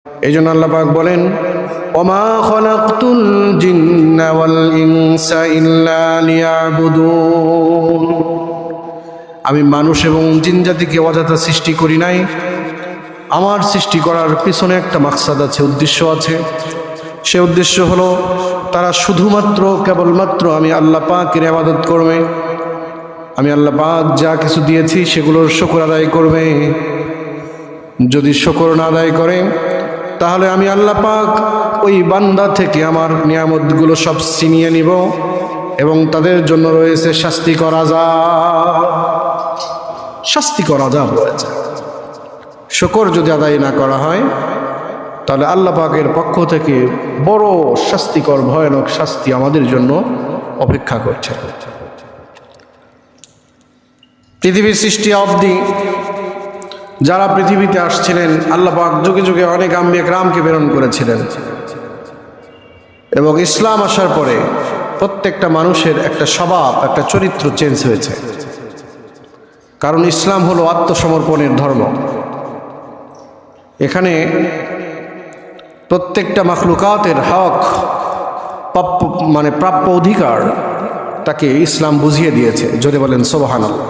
এই জন্য আল্লাহ পাক বলেন, ওমা খলাকতুল জিন্না ওয়াল ইনসা ইল্লা লিয়াবুদুন, আমি মানুষ এবং জিন জাতিকে অযথা সৃষ্টি করি নাই। আমার সৃষ্টি করার পিছনে একটা মাকসাদ আছে, উদ্দেশ্য আছে। সে উদ্দেশ্য হলো তারা শুধুমাত্র কেবলমাত্র আমি আল্লাহ পাকের ইবাদত করবে, আমি আল্লাহ পাক যা কিছু দিয়েছি সেগুলোর শুকর আদায় করবে। যদি শুকর না আদায় করে তাহলে আমি আল্লাহ পাক ওই বান্দা থেকে আমার নিয়ামতগুলো সব ছিনিয়ে নিব এবং তাদের জন্য রয়েছে শাস্তিকর আযাব। শাস্তিকর আযাব রয়েছে। শুকর যদি আদায় না করা হয় তাহলে আল্লাহ পাকের পক্ষ থেকে বড় শাস্তিকর ভয়ানক শাস্তি আমাদের জন্য অপেক্ষা করছে। পৃথিবীর সৃষ্টি অবধি যারা পৃথিবীতে আসছিলেন, আল্লাহ পাক যুগে যুগে অনেক আম্বিয়া কেরামকে প্রেরণ করেছিলেন এবং ইসলাম আসার পরে প্রত্যেকটা মানুষের একটা স্বভাব, একটা চরিত্র চেঞ্জ হয়েছে। কারণ ইসলাম হলো আত্মসমর্পণের ধর্ম। এখানে প্রত্যেকটা মাখলুকাতের হক, প্রাপ্য অধিকার তাকে ইসলাম বুঝিয়ে দিয়েছে। যদি বলেন সুবহানাল্লাহ।